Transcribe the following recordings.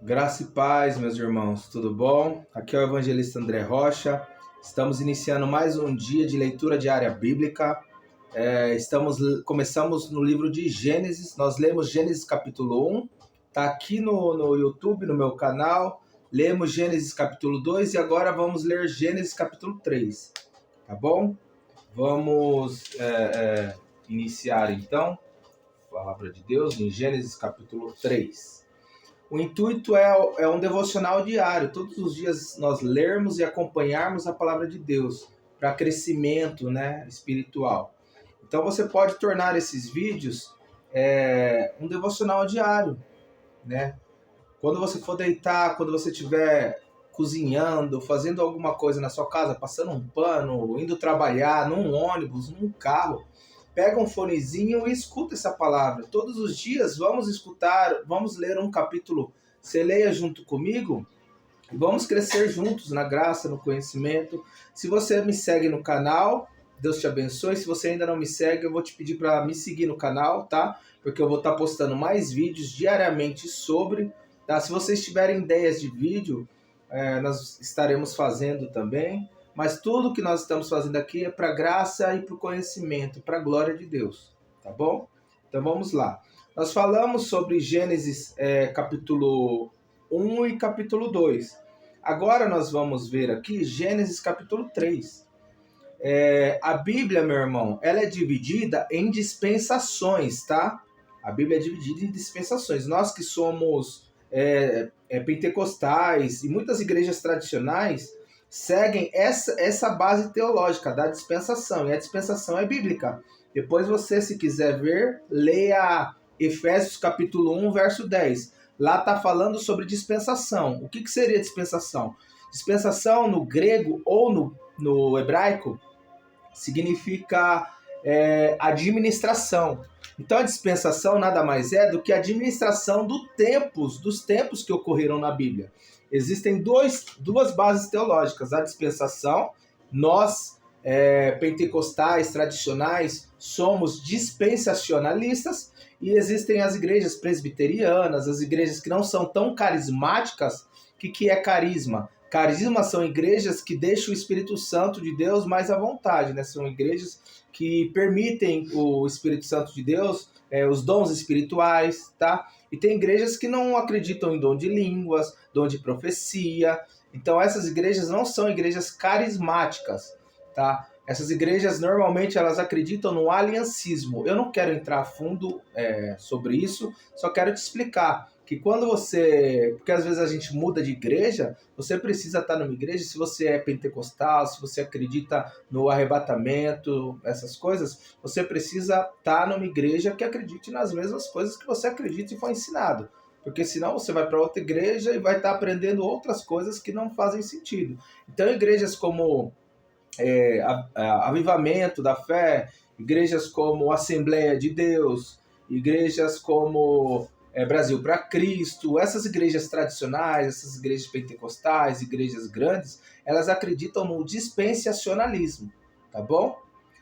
Graça e paz, meus irmãos, tudo bom? Aqui é o evangelista André Rocha. Estamos iniciando mais um dia de leitura diária bíblica. Começamos no livro de Gênesis. Nós lemos Gênesis capítulo 1, está aqui no YouTube, no meu canal. Lemos Gênesis capítulo 2 e agora vamos ler Gênesis capítulo 3, tá bom? Vamos iniciar então a palavra de Deus em Gênesis capítulo 3. O intuito é um devocional diário. Todos os dias nós lermos e acompanharmos a palavra de Deus para crescimento, espiritual. Então você pode tornar esses vídeos um devocional diário, né? Quando você for deitar, quando você estiver cozinhando, fazendo alguma coisa na sua casa, passando um pano, indo trabalhar, num ônibus, num carro, pega um fonezinho e escuta essa palavra. Todos os dias vamos escutar, vamos ler um capítulo. Você leia junto comigo e vamos crescer juntos na graça, no conhecimento. Se você me segue no canal, Deus te abençoe. Se você ainda não me segue, eu vou te pedir para me seguir no canal, tá? Porque eu vou estar postando mais vídeos diariamente sobre, tá? Se vocês tiverem ideias de vídeo, nós estaremos fazendo também. Mas tudo que nós estamos fazendo aqui é para graça e para o conhecimento, para a glória de Deus, tá bom? Então vamos lá. Nós falamos sobre Gênesis capítulo 1 e capítulo 2. Agora nós vamos ver aqui Gênesis capítulo 3. A Bíblia, meu irmão, ela é dividida em dispensações, tá? A Bíblia é dividida em dispensações. Nós que somos pentecostais e muitas igrejas tradicionais seguem essa base teológica da dispensação, e a dispensação é bíblica. Depois você, se quiser ver, leia Efésios capítulo 1, verso 10. Lá está falando sobre dispensação. O que seria dispensação? Dispensação no grego ou no hebraico significa administração. Então a dispensação nada mais é do que a administração dos tempos que ocorreram na Bíblia. Existem duas bases teológicas. A dispensação, nós, pentecostais, tradicionais, somos dispensacionalistas, e existem as igrejas presbiterianas, as igrejas que não são tão carismáticas. O que é carisma? Carisma são igrejas que deixam o Espírito Santo de Deus mais à vontade, né? São igrejas que permitem o Espírito Santo de Deus, os dons espirituais, tá? E tem igrejas que não acreditam em dom de línguas, dom de profecia. Então essas igrejas não são igrejas carismáticas, tá? Essas igrejas normalmente elas acreditam no aliancismo. Eu não quero entrar a fundo sobre isso, só quero te explicar que quando você... Porque às vezes a gente muda de igreja, você precisa estar numa igreja, se você é pentecostal, se você acredita no arrebatamento, essas coisas, você precisa estar numa igreja que acredite nas mesmas coisas que você acredita e foi ensinado. Porque senão você vai para outra igreja e vai estar aprendendo outras coisas que não fazem sentido. Então igrejas como Avivamento da Fé, igrejas como Assembleia de Deus, igrejas como Brasil para Cristo, essas igrejas tradicionais, essas igrejas pentecostais, igrejas grandes, elas acreditam no dispensacionalismo, tá bom?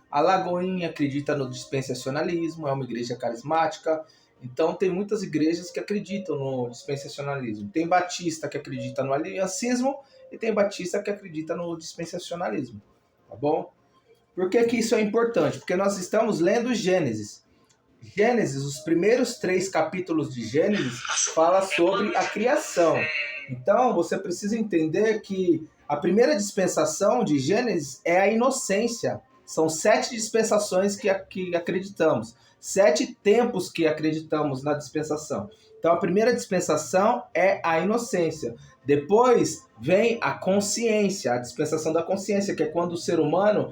A Lagoinha acredita no dispensacionalismo, é uma igreja carismática. Então tem muitas igrejas que acreditam no dispensacionalismo. Tem batista que acredita no aliancismo e tem batista que acredita no dispensacionalismo, tá bom? Por que isso é importante? Porque nós estamos lendo Gênesis. Gênesis, os primeiros 3 capítulos de Gênesis fala sobre a criação. Então, você precisa entender que a primeira dispensação de Gênesis é a inocência. São 7 dispensações que acreditamos. 7 tempos que acreditamos na dispensação. Então, a primeira dispensação é a inocência. Depois vem a consciência, a dispensação da consciência, que é quando o ser humano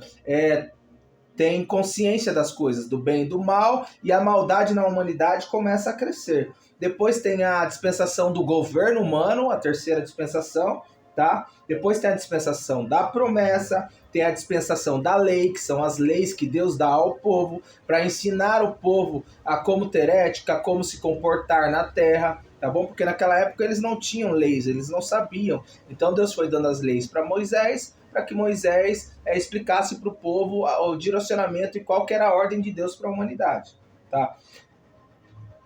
tem consciência das coisas, do bem e do mal, e a maldade na humanidade começa a crescer. Depois tem a dispensação do governo humano, a terceira dispensação, tá? Depois tem a dispensação da promessa, tem a dispensação da lei, que são as leis que Deus dá ao povo, para ensinar o povo a como ter ética, como se comportar na terra, tá bom? Porque naquela época eles não tinham leis, eles não sabiam. Então Deus foi dando as leis para Moisés, para que Moisés explicasse para o povo o direcionamento e qual que era a ordem de Deus para a humanidade, tá?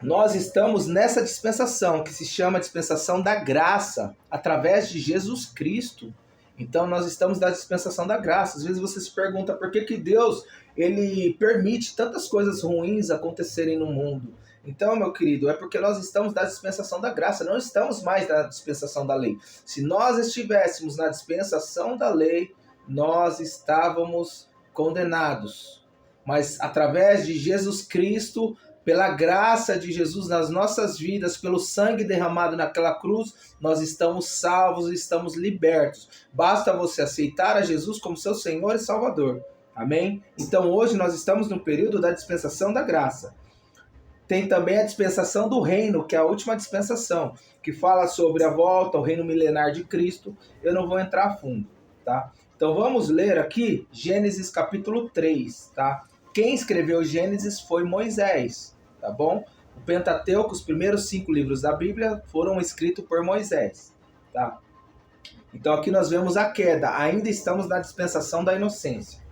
nós estamos nessa dispensação que se chama dispensação da graça, através de Jesus Cristo. Então nós estamos na dispensação da graça. Às vezes você se pergunta por que Deus ele permite tantas coisas ruins acontecerem no mundo. Então, meu querido, é porque nós estamos na dispensação da graça, não estamos mais na dispensação da lei. Se nós estivéssemos na dispensação da lei, nós estávamos condenados. Mas através de Jesus Cristo, pela graça de Jesus nas nossas vidas, pelo sangue derramado naquela cruz, nós estamos salvos e estamos libertos. Basta você aceitar a Jesus como seu Senhor e Salvador. Amém? Então hoje nós estamos no período da dispensação da graça. Tem também a dispensação do reino, que é a última dispensação, que fala sobre a volta, o reino milenar de Cristo. Eu não vou entrar a fundo, tá? Então vamos ler aqui Gênesis capítulo 3, tá? Quem escreveu Gênesis foi Moisés, tá bom? O Pentateuco, os primeiros 5 livros da Bíblia, foram escritos por Moisés, tá? Então aqui nós vemos a queda, ainda estamos na dispensação da inocência.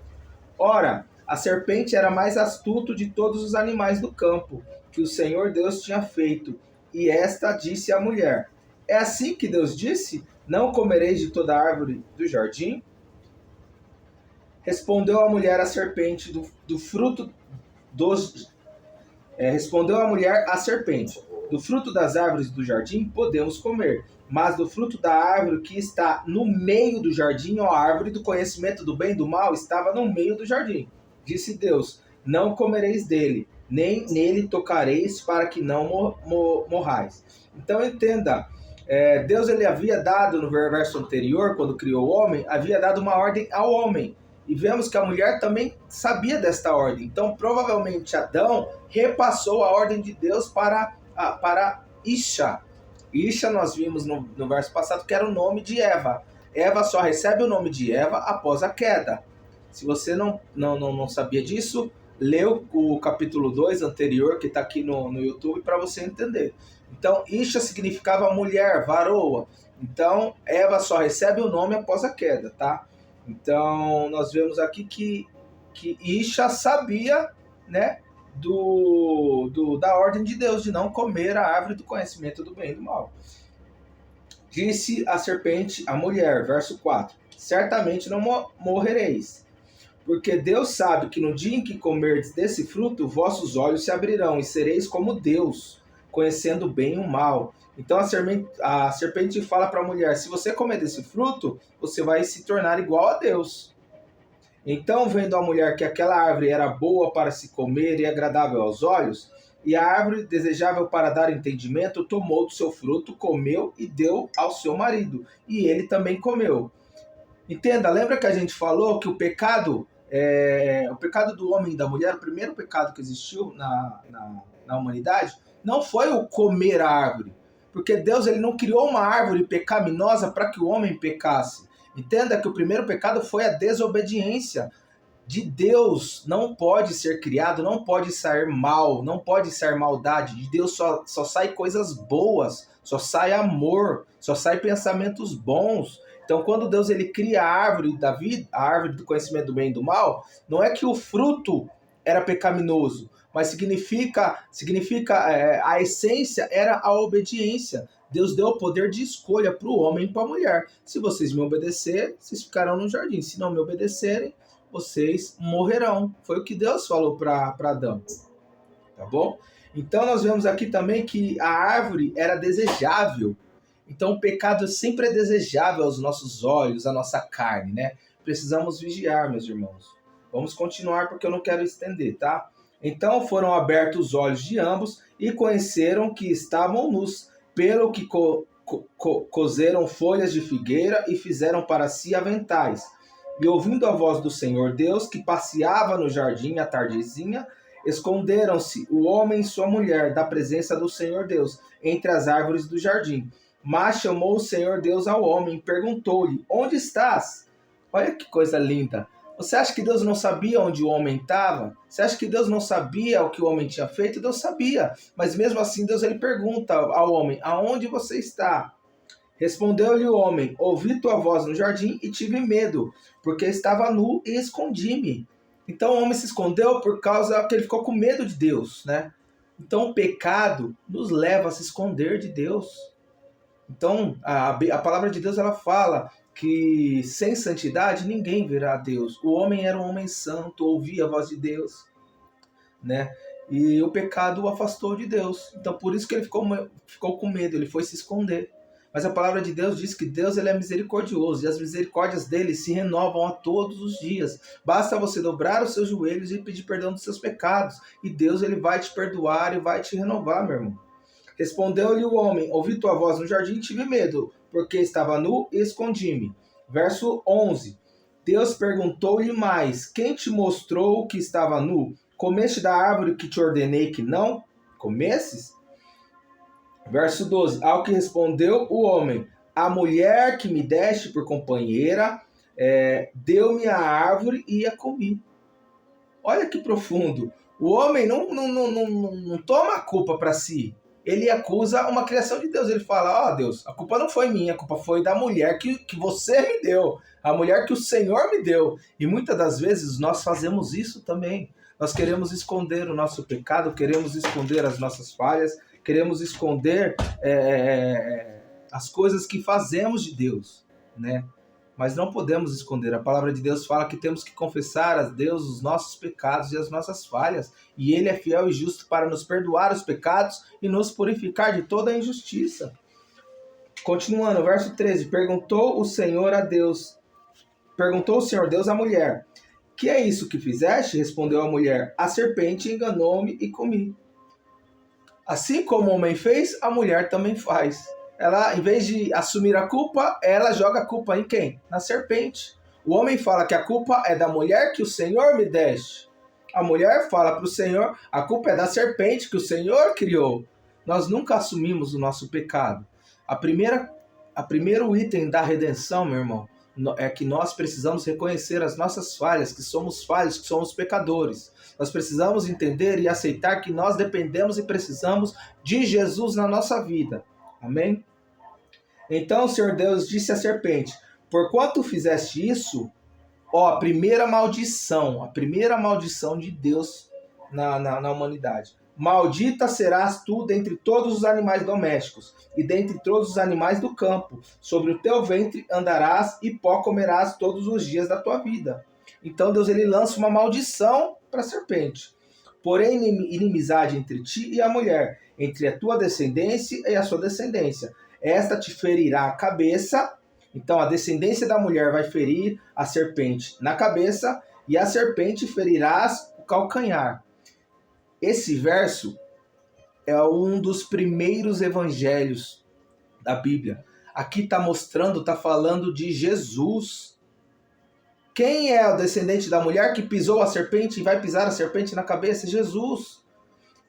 Ora, a serpente era mais astuto de todos os animais do campo, que o Senhor Deus tinha feito, e esta disse à mulher: é assim que Deus disse? Não comereis de toda árvore do jardim? Respondeu a mulher à serpente do fruto dos... respondeu a mulher à serpente: do fruto das árvores do jardim podemos comer, mas do fruto da árvore que está no meio do jardim, a árvore do conhecimento do bem e do mal, estava no meio do jardim. Disse Deus: não comereis dele, nem nele tocareis, para que não morrais. Então entenda, Deus ele havia dado no verso anterior, quando criou o homem, havia dado uma ordem ao homem. E vemos que a mulher também sabia desta ordem. Então, provavelmente, Adão repassou a ordem de Deus para Isha. Isha, nós vimos no verso passado, que era o nome de Eva. Eva só recebe o nome de Eva após a queda. Se você não sabia disso, lê o capítulo 2 anterior, que está aqui no YouTube, para você entender. Então, Isha significava mulher, varoa. Então, Eva só recebe o nome após a queda, tá? Então, nós vemos aqui que Isha sabia, né, da ordem de Deus de não comer a árvore do conhecimento do bem e do mal. Disse a serpente à mulher, verso 4, certamente não morrereis, porque Deus sabe que no dia em que comerdes desse fruto, vossos olhos se abrirão e sereis como Deus, conhecendo o bem e o mal. Então a serpente fala para a mulher: se você comer desse fruto, você vai se tornar igual a Deus. Então, vendo a mulher que aquela árvore era boa para se comer e agradável aos olhos, e a árvore desejável para dar entendimento, tomou do seu fruto, comeu e deu ao seu marido, e ele também comeu. Entenda, lembra que a gente falou que o pecado do homem e da mulher, o primeiro pecado que existiu na humanidade, não foi o comer a árvore. Porque Deus ele não criou uma árvore pecaminosa para que o homem pecasse. Entenda que o primeiro pecado foi a desobediência. De Deus não pode ser criado, não pode sair mal, não pode sair maldade. De Deus só sai coisas boas, só sai amor, só sai pensamentos bons. Então, quando Deus ele cria a árvore da vida, a árvore do conhecimento do bem e do mal, não é que o fruto era pecaminoso, mas significa a essência era a obediência. Deus deu o poder de escolha para o homem e para a mulher. Se vocês me obedecerem, vocês ficarão no jardim. Se não me obedecerem, vocês morrerão. Foi o que Deus falou para Adão. Tá bom? Então nós vemos aqui também que a árvore era desejável. Então o pecado sempre é desejável aos nossos olhos, à nossa carne, né? Precisamos vigiar, meus irmãos. Vamos continuar porque eu não quero estender, tá? Então foram abertos os olhos de ambos e conheceram que estavam nus, pelo que cozeram folhas de figueira e fizeram para si aventais. E ouvindo a voz do Senhor Deus, que passeava no jardim à tardezinha, esconderam-se o homem e sua mulher da presença do Senhor Deus entre as árvores do jardim. Mas chamou o Senhor Deus ao homem e perguntou-lhe: onde estás? Olha que coisa linda. Você acha que Deus não sabia onde o homem estava? Você acha que Deus não sabia o que o homem tinha feito? Deus sabia. Mas mesmo assim, Deus ele pergunta ao homem: aonde você está? Respondeu-lhe o homem: ouvi tua voz no jardim e tive medo, porque estava nu e escondi-me. Então o homem se escondeu por causa que ele ficou com medo de Deus, né? Então o pecado nos leva a se esconder de Deus. Então a palavra de Deus ela fala que sem santidade ninguém verá a Deus. O homem era um homem santo, ouvia a voz de Deus, né? E o pecado o afastou de Deus. Então por isso que ele ficou com medo, ele foi se esconder. Mas a palavra de Deus diz que Deus ele é misericordioso e as misericórdias dele se renovam a todos os dias. Basta você dobrar os seus joelhos e pedir perdão dos seus pecados. E Deus ele vai te perdoar e vai te renovar, meu irmão. Respondeu-lhe o homem, ouvi tua voz no jardim e tive medo, porque estava nu e escondi-me. Verso 11. Deus perguntou-lhe mais, quem te mostrou que estava nu? Comeste da árvore que te ordenei que não comesses? Verso 12. Ao que respondeu o homem, a mulher que me deste por companheira, deu-me a árvore e a comi. Olha que profundo. O homem não toma a culpa para si. Ele acusa uma criação de Deus. Ele fala, Deus, a culpa não foi minha, a culpa foi da mulher que você me deu, a mulher que o Senhor me deu. E muitas das vezes nós fazemos isso também. Nós queremos esconder o nosso pecado, queremos esconder as nossas falhas, queremos esconder as coisas que fazemos de Deus, né? Mas não podemos esconder. A palavra de Deus fala que temos que confessar a Deus os nossos pecados e as nossas falhas. E Ele é fiel e justo para nos perdoar os pecados e nos purificar de toda a injustiça. Continuando, verso 13. Perguntou o Senhor Deus à mulher, que é isso que fizeste? Respondeu a mulher, a serpente enganou-me e comi. Assim como o homem fez, a mulher também faz. Ela, em vez de assumir a culpa, ela joga a culpa em quem? Na serpente. O homem fala que a culpa é da mulher que o Senhor me deste. A mulher fala para o Senhor, a culpa é da serpente que o Senhor criou. Nós nunca assumimos o nosso pecado. A primeiro item da redenção, meu irmão, é que nós precisamos reconhecer as nossas falhas, que somos falhos, que somos pecadores. Nós precisamos entender e aceitar que nós dependemos e precisamos de Jesus na nossa vida. Amém? Então o Senhor Deus disse à serpente, porquanto fizeste isso, a primeira maldição de Deus na humanidade. Maldita serás tu dentre todos os animais domésticos e dentre todos os animais do campo. Sobre o teu ventre andarás e pó comerás todos os dias da tua vida. Então Deus ele lança uma maldição para a serpente. Porém, inimizade entre ti e a mulher, entre a tua descendência e a sua descendência. Esta te ferirá a cabeça. Então, a descendência da mulher vai ferir a serpente na cabeça e a serpente ferirá o calcanhar. Esse verso é um dos primeiros evangelhos da Bíblia. Aqui está falando de Jesus. Quem é o descendente da mulher que pisou a serpente e vai pisar a serpente na cabeça? Jesus.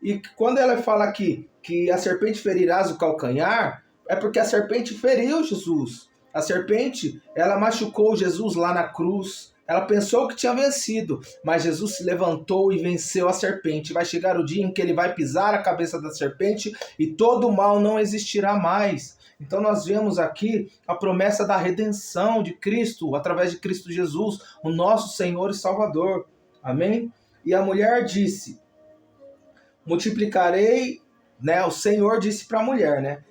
E quando ela fala aqui que a serpente ferirás o calcanhar, é porque a serpente feriu Jesus. A serpente, ela machucou Jesus lá na cruz. Ela pensou que tinha vencido, mas Jesus se levantou e venceu a serpente. Vai chegar o dia em que ele vai pisar a cabeça da serpente e todo o mal não existirá mais. Então nós vemos aqui a promessa da redenção de Cristo, através de Cristo Jesus, o nosso Senhor e Salvador. Amém? E a mulher disse, multiplicarei, né? O Senhor disse para a mulher, né?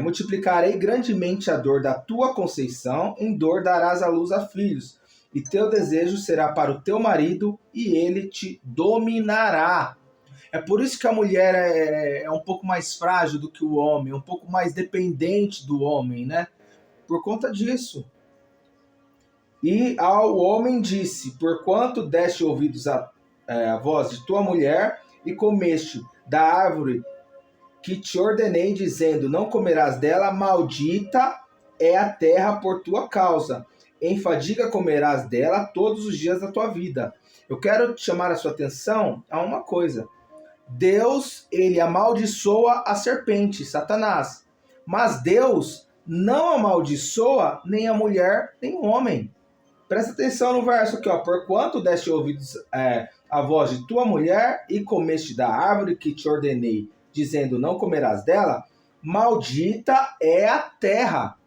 Multiplicarei grandemente a dor da tua conceição, em dor darás à luz a filhos, e teu desejo será para o teu marido, e ele te dominará. É por isso que a mulher é um pouco mais frágil do que o homem, um pouco mais dependente do homem, né? Por conta disso. E ao homem disse, porquanto deste ouvidos a voz de tua mulher, e comeste da árvore que te ordenei, dizendo, não comerás dela, maldita é a terra por tua causa. Em fadiga comerás dela todos os dias da tua vida. Eu quero chamar a sua atenção a uma coisa. Deus, ele amaldiçoa a serpente, Satanás. Mas Deus não amaldiçoa nem a mulher, nem o homem. Presta atenção no verso aqui, ó. Porquanto deste ouvidos a voz de tua mulher e comeste da árvore que te ordenei, dizendo, não comerás dela, maldita é a terra.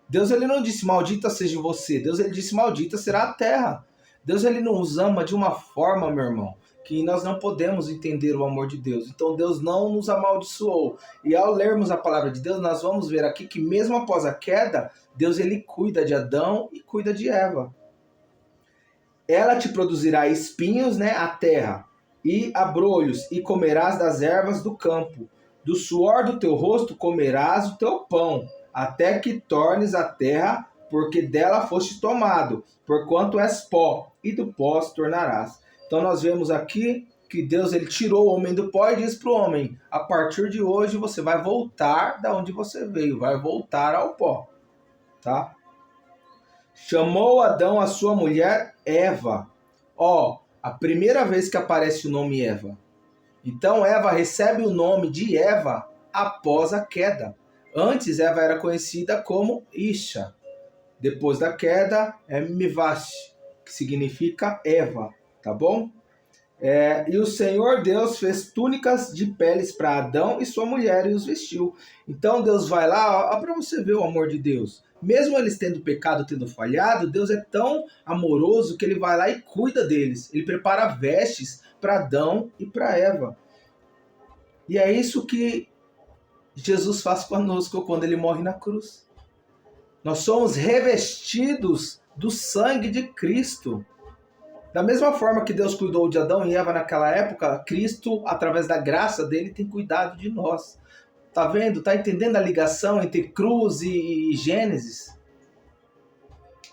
Deus ele não disse, maldita seja você. Deus ele disse, maldita será a terra. Deus ele nos ama de uma forma, meu irmão, que nós não podemos entender o amor de Deus. Então Deus não nos amaldiçoou. E ao lermos a palavra de Deus, nós vamos ver aqui que mesmo após a queda, Deus ele cuida de Adão e cuida de Eva. Ela te produzirá espinhos, né, a terra, e abrolhos, e comerás das ervas do campo. Do suor do teu rosto comerás o teu pão, até que tornes a terra, porque dela foste tomado, porquanto és pó, e do pó te tornarás. Então nós vemos aqui que Deus ele tirou o homem do pó e diz para o homem, a partir de hoje você vai voltar da onde você veio, vai voltar ao pó, tá? Chamou Adão a sua mulher Eva. A primeira vez que aparece o nome Eva. Então Eva recebe o nome de Eva após a queda. Antes Eva era conhecida como Isha. Depois da queda é Mivash, que significa Eva, tá bom? E o Senhor Deus fez túnicas de peles para Adão e sua mulher e os vestiu. Então Deus vai lá, para você ver o amor de Deus. Mesmo eles tendo pecado, tendo falhado, Deus é tão amoroso que ele vai lá e cuida deles. Ele prepara vestes para Adão e para Eva. E é isso que Jesus faz conosco quando ele morre na cruz. Nós somos revestidos do sangue de Cristo. Da mesma forma que Deus cuidou de Adão e Eva naquela época, Cristo, através da graça dele, tem cuidado de nós. Tá vendo? Tá entendendo a ligação entre cruz e Gênesis?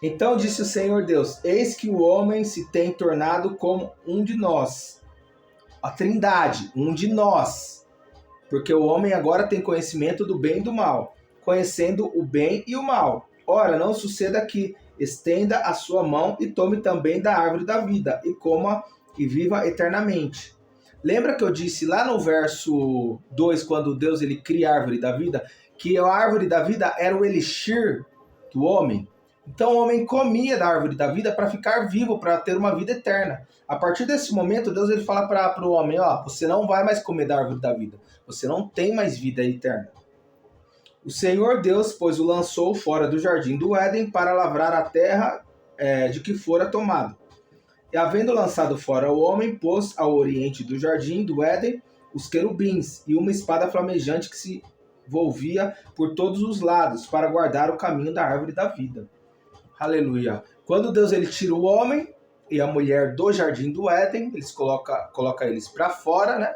Então disse o Senhor Deus, eis que o homem se tem tornado como um de nós. A Trindade, um de nós. Porque o homem agora tem conhecimento do bem e do mal, conhecendo o bem e o mal. Ora, não suceda que estenda a sua mão e tome também da árvore da vida, e coma e viva eternamente. Lembra que eu disse lá no verso 2, quando Deus ele cria a árvore da vida, que a árvore da vida era o elixir do homem? Então o homem comia da árvore da vida para ficar vivo, para ter uma vida eterna. A partir desse momento, Deus ele fala para o homem, você não vai mais comer da árvore da vida, você não tem mais vida eterna. O Senhor Deus, pois, o lançou fora do jardim do Éden para lavrar a terra de que fora tomado. E havendo lançado fora o homem, pôs ao oriente do jardim do Éden os querubins e uma espada flamejante que se volvia por todos os lados para guardar o caminho da árvore da vida. Aleluia. Quando Deus ele tira o homem e a mulher do jardim do Éden, eles coloca eles para fora, né?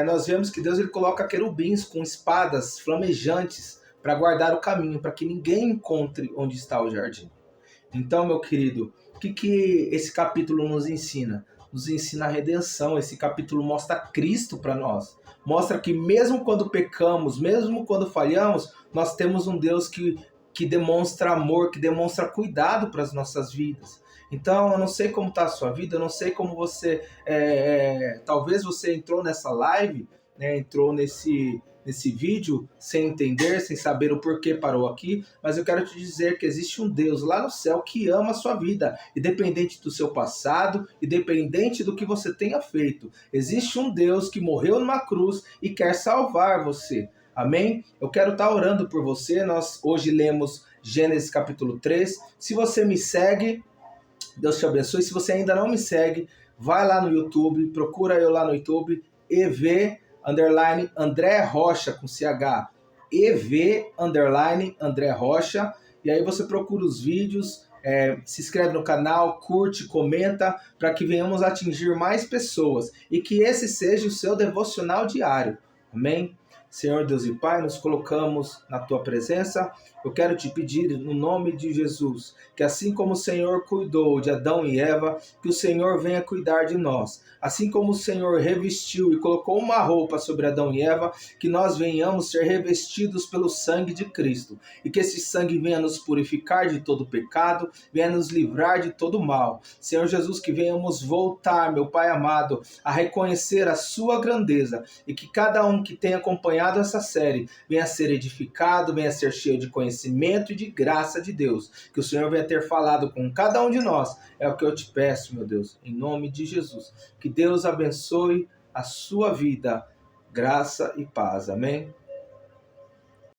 Nós vemos que Deus ele coloca querubins com espadas flamejantes para guardar o caminho, para que ninguém encontre onde está o jardim. Então, meu querido, o que esse capítulo nos ensina? Nos ensina a redenção. Esse capítulo mostra Cristo para nós. Mostra que mesmo quando pecamos, mesmo quando falhamos, nós temos um Deus que demonstra amor, que demonstra cuidado para as nossas vidas. Então, eu não sei como está a sua vida, eu não sei como você... talvez você entrou nessa live, né, entrou nesse vídeo sem entender, sem saber o porquê parou aqui, mas eu quero te dizer que existe um Deus lá no céu que ama a sua vida, independente do seu passado, independente do que você tenha feito. Existe um Deus que morreu numa cruz e quer salvar você. Amém? Eu quero estar orando por você. Nós hoje lemos Gênesis capítulo 3. Se você me segue, Deus te abençoe. Se você ainda não me segue, vai lá no YouTube, procura eu lá no YouTube, EV_André Rocha com CH, EV_André Rocha, e aí você procura os vídeos, se inscreve no canal, curte, comenta, para que venhamos atingir mais pessoas e que esse seja o seu devocional diário. Amém? Senhor Deus e Pai, nos colocamos na Tua presença. Eu quero te pedir, no nome de Jesus, que assim como o Senhor cuidou de Adão e Eva, que o Senhor venha cuidar de nós. Assim como o Senhor revestiu e colocou uma roupa sobre Adão e Eva, que nós venhamos ser revestidos pelo sangue de Cristo. E que esse sangue venha nos purificar de todo pecado, venha nos livrar de todo mal. Senhor Jesus, que venhamos voltar, meu Pai amado, a reconhecer a Sua grandeza. E que cada um que tenha acompanhado essa série venha ser edificado, venha ser cheio de conhecimento e de graça de Deus. Que o Senhor venha ter falado com cada um de nós. É o que eu te peço, meu Deus, em nome de Jesus. Que Deus abençoe a sua vida. Graça e paz. Amém?